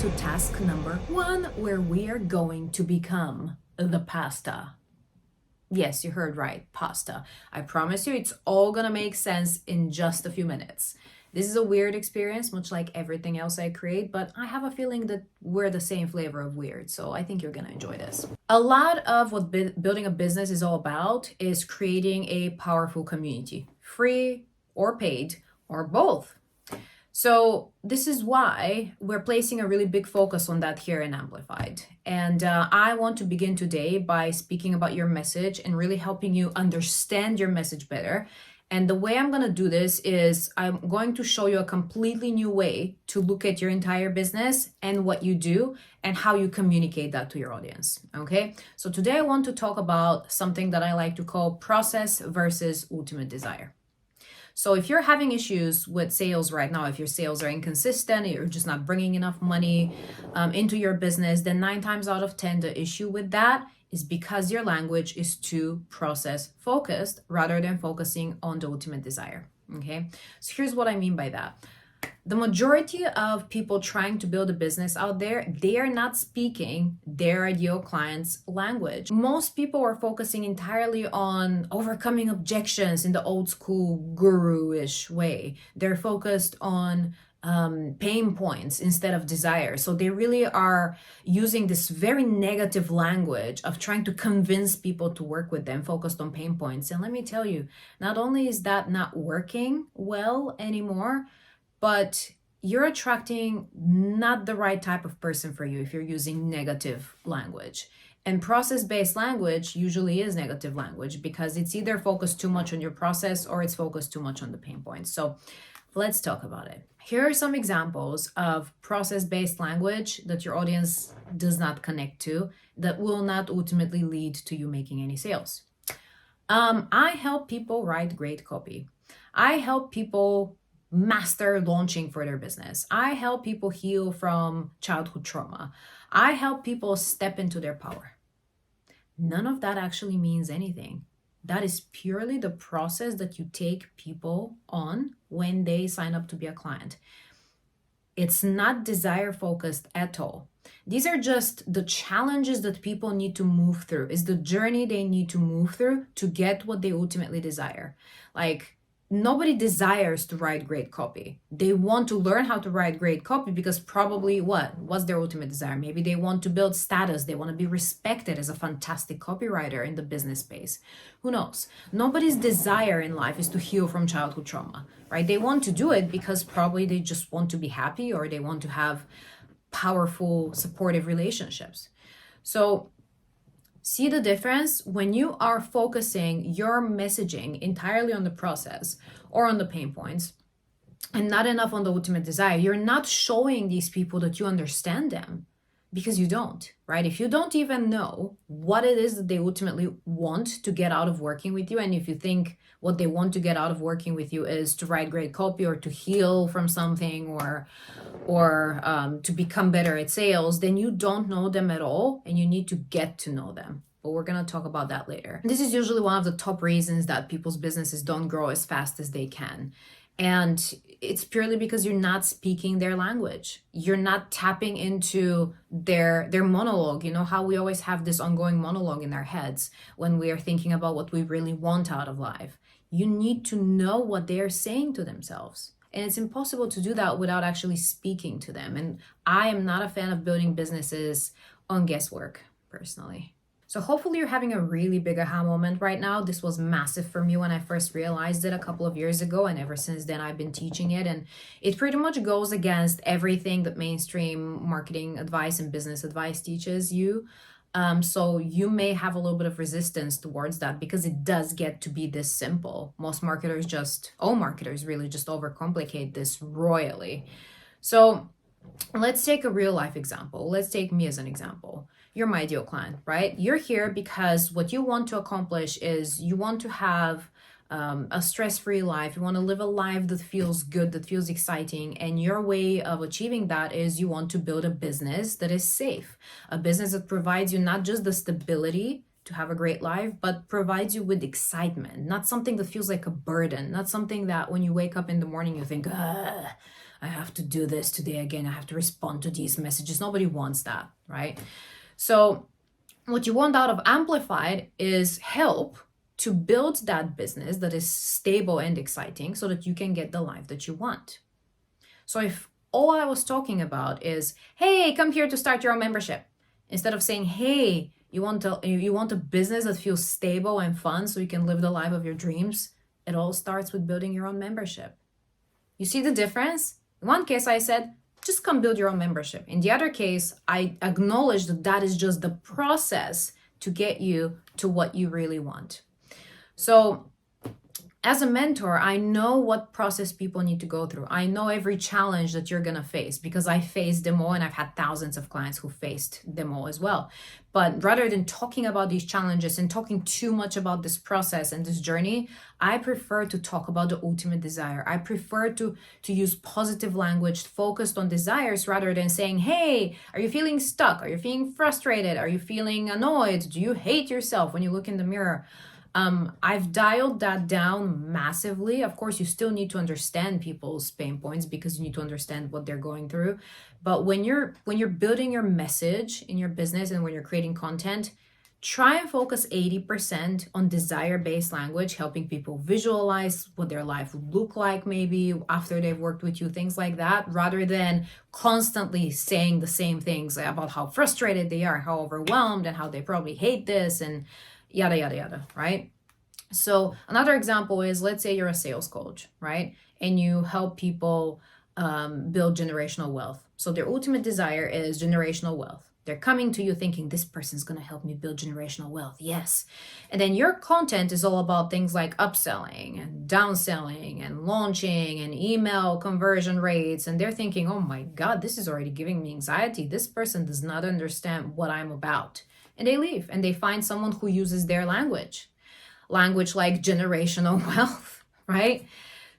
to task number 1, where we are going to become the pasta. Yes, you heard right, pasta. I promise you it's all gonna make sense in just a few minutes. This is a weird experience, much like everything else I create, but I have a feeling that we're the same flavor of weird, so I think you're gonna enjoy this. A lot of what building a business is all about is creating a powerful community, free or paid, or both. So this is why we're placing a really big focus on that here in Amplified. And I want to begin today by speaking about your message and really helping you understand your message better. And the way I'm going to do this is I'm going to show you a completely new way to look at your entire business and what you do and how you communicate that to your audience. Okay, so today I want to talk about something that I like to call process versus ultimate desire. So if you're having issues with sales right now, if your sales are inconsistent, you're just not bringing enough money into your business, then 9 times out of 10, the issue with that is because your language is too process focused rather than focusing on the ultimate desire. Okay, so here's what I mean by that. The majority of people trying to build a business out there, they are not speaking their ideal client's language. Most people are focusing entirely on overcoming objections in the old school guru-ish way. They're focused on pain points instead of desire. So they really are using this very negative language of trying to convince people to work with them, focused on pain points. And let me tell you, not only is that not working well anymore, but you're attracting not the right type of person for you if you're using negative language. And process-based language usually is negative language because it's either focused too much on your process or it's focused too much on the pain points. So let's talk about it. Here are some examples of process-based language that your audience does not connect to, that will not ultimately lead to you making any sales. I help people write great copy. I help people master launching for their business. I help people heal from childhood trauma. I help people step into their power. None of that actually means anything. That is purely the process that you take people on when they sign up to be a client. It's not desire focused at all. These are just the challenges that people need to move through. It's the journey they need to move through to get what they ultimately desire. Like, nobody desires to write great copy. They want to learn how to write great copy because probably what's their ultimate desire? Maybe they want to build status. They want to be respected as a fantastic copywriter in the business space. Who knows? Nobody's desire in life is to heal from childhood trauma, right? They want to do it because probably they just want to be happy or they want to have powerful, supportive relationships. So see the difference? When you are focusing your messaging entirely on the process or on the pain points and not enough on the ultimate desire, you're not showing these people that you understand them because you don't, right? If you don't even know what it is that they ultimately want to get out of working with you, and if you think what they want to get out of working with you is to write great copy or to heal from something or to become better at sales, then you don't know them at all and you need to get to know them. But we're going to talk about that later. This is usually one of the top reasons that people's businesses don't grow as fast as they can. And it's purely because you're not speaking their language. You're not tapping into their monologue. You know how we always have this ongoing monologue in our heads when we are thinking about what we really want out of life. You need to know what they are saying to themselves. And it's impossible to do that without actually speaking to them. And I am not a fan of building businesses on guesswork, personally. So hopefully you're having a really big aha moment right now. This was massive for me when I first realized it a couple of years ago. And ever since then, I've been teaching it. And it pretty much goes against everything that mainstream marketing advice and business advice teaches you. So you may have a little bit of resistance towards that because it does get to be this simple. All marketers really just overcomplicate this royally. So let's take a real life example. Let's take me as an example. You're my ideal client, right? You're here because what you want to accomplish is you want to have a stress-free life. You want to live a life that feels good, that feels exciting. And your way of achieving that is you want to build a business that is safe, a business that provides you not just the stability to have a great life, but provides you with excitement, not something that feels like a burden, not something that when you wake up in the morning, you think, I have to do this today again. I have to respond to these messages. Nobody wants that, right? So what you want out of Amplified is help to build that business that is stable and exciting so that you can get the life that you want. So if all I was talking about is, hey, come here to start your own membership, instead of saying, hey, you want a business that feels stable and fun so you can live the life of your dreams, it all starts with building your own membership. You see the difference? In one case, I said, just come build your own membership. In the other case, I acknowledge that that is just the process to get you to what you really want. So as a mentor, I know what process people need to go through. I know every challenge that you're going to face because I faced them all, and I've had thousands of clients who faced them all as well. But rather than talking about these challenges and talking too much about this process and this journey, I prefer to talk about the ultimate desire. I prefer to use positive language focused on desires rather than saying, hey, are you feeling stuck? Are you feeling frustrated? Are you feeling annoyed? Do you hate yourself when you look in the mirror? I've dialed that down massively. Of course, you still need to understand people's pain points because you need to understand what they're going through. But when you're building your message in your business and when you're creating content, try and focus 80% on desire-based language, helping people visualize what their life would look like maybe after they've worked with you, things like that, rather than constantly saying the same things about how frustrated they are, how overwhelmed, and how they probably hate this and yada, yada, yada, right? So another example is, let's say you're a sales coach, right? And you help people build generational wealth. So their ultimate desire is generational wealth. They're coming to you thinking, this person's going to help me build generational wealth. Yes. And then your content is all about things like upselling and downselling and launching and email conversion rates. And they're thinking, oh my God, this is already giving me anxiety. This person does not understand what I'm about. And they leave and they find someone who uses their language like generational wealth, right?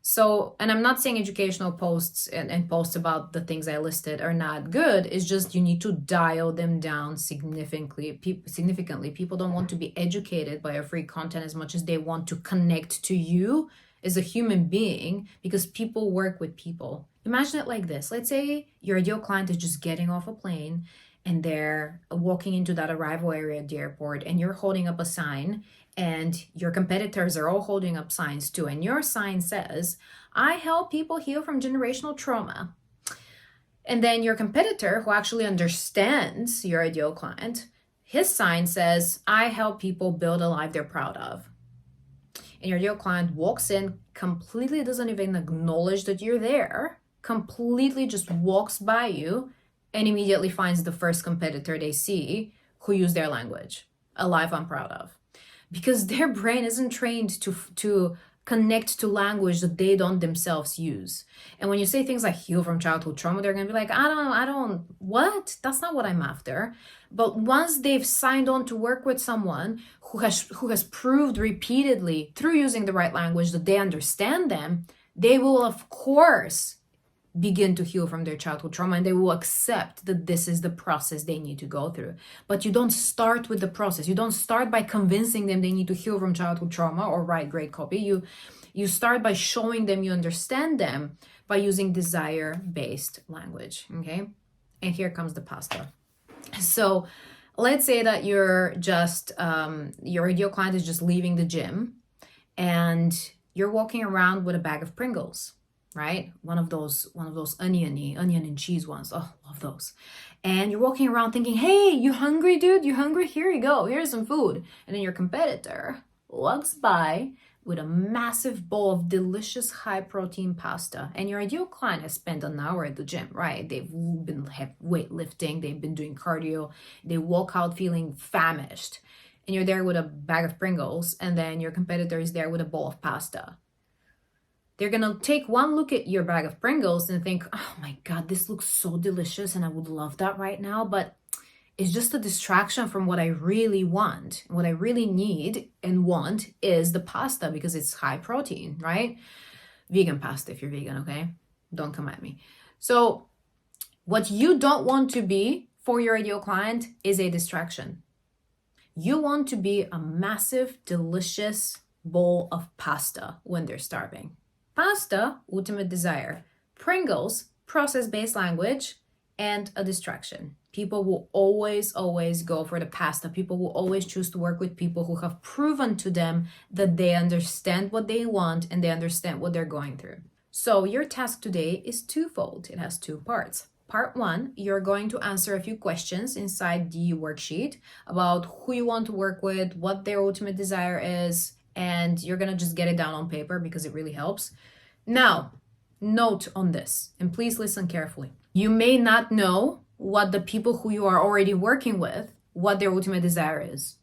So, and I'm not saying educational posts and posts about the things I listed are not good. It's just you need to dial them down significantly. People don't want to be educated by your free content as much as they want to connect to you as a human being, because people work with people. Imagine it like this. Let's say your ideal client is just getting off a plane and they're walking into that arrival area at the airport, and you're holding up a sign, and your competitors are all holding up signs too. And your sign says, I help people heal from generational trauma. And then your competitor, who actually understands your ideal client, his sign says, I help people build a life they're proud of. And your ideal client walks in, completely doesn't even acknowledge that you're there, completely just walks by you, and immediately finds the first competitor they see who use their language, a life I'm proud of. Because their brain isn't trained to connect to language that they don't themselves use. And when you say things like heal from childhood trauma, they're going to be like, what? That's not what I'm after. But once they've signed on to work with someone who has proved repeatedly through using the right language that they understand them, they will, of course, begin to heal from their childhood trauma, and they will accept that this is the process they need to go through. But you don't start with the process. You don't start by convincing them they need to heal from childhood trauma or write great copy. You start by showing them you understand them by using desire-based language, okay? And here comes the pasta. So let's say that you're just, your ideal client is just leaving the gym and you're walking around with a bag of Pringles, right? One of those onion and cheese ones. Oh, love those. And you're walking around thinking, hey, you hungry, dude? You hungry? Here you go. Here's some food. And then your competitor walks by with a massive bowl of delicious high protein pasta. And your ideal client has spent an hour at the gym, right? They've been weightlifting. They've been doing cardio. They walk out feeling famished. And you're there with a bag of Pringles. And then your competitor is there with a bowl of pasta. They're going to take one look at your bag of Pringles and think, oh my God, this looks so delicious and I would love that right now, but it's just a distraction from what I really want. What I really need and want is the pasta because it's high protein, right? Vegan pasta if you're vegan, okay? Don't come at me. So what you don't want to be for your ideal client is a distraction. You want to be a massive, delicious bowl of pasta when they're starving. Pasta, ultimate desire. Pringles, process-based language, and a distraction. People will always go for the pasta. People will always choose to work with people who have proven to them that they understand what they want and they understand what they're going through. So your task today is twofold. It has two parts. Part one, you're going to answer a few questions inside the worksheet about who you want to work with, what their ultimate desire is, and you're going to just get it down on paper because it really helps. Now, note on this, and please listen carefully. You may not know what the people who you are already working with, what their ultimate desire is.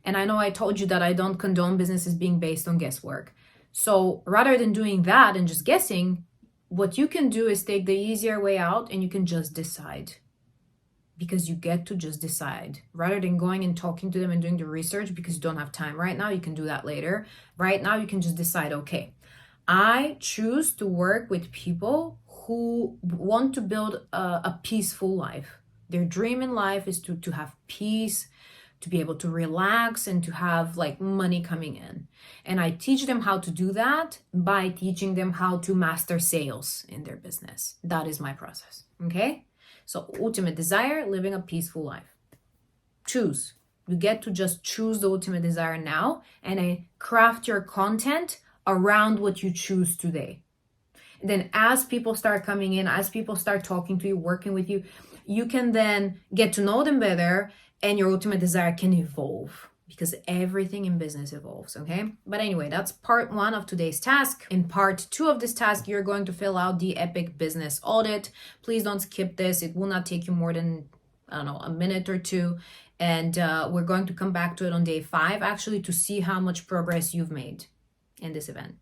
And I know I told you that I don't condone businesses being based on guesswork. So rather than doing that and just guessing, what you can do is take the easier way out and you can just decide. Because you get to just decide. Rather than going and talking to them and doing the research because you don't have time right now, you can do that later. Right now, you can just decide, okay, I choose to work with people who want to build a peaceful life. Their dream in life is to have peace, to be able to relax and to have like money coming in. And I teach them how to do that by teaching them how to master sales in their business. That is my process, okay? So ultimate desire, living a peaceful life. Choose. You get to just choose the ultimate desire now and I craft your content around what you choose today. And then as people start coming in, as people start talking to you, working with you, you can then get to know them better and your ultimate desire can evolve because everything in business evolves, okay? But anyway, that's part one of today's task. In part two of this task, you're going to fill out the Epic Business Audit. Please don't skip this. It will not take you more than, I don't know, a minute or two. And we're going to come back to it on day 5, actually, to see how much progress you've made in this event.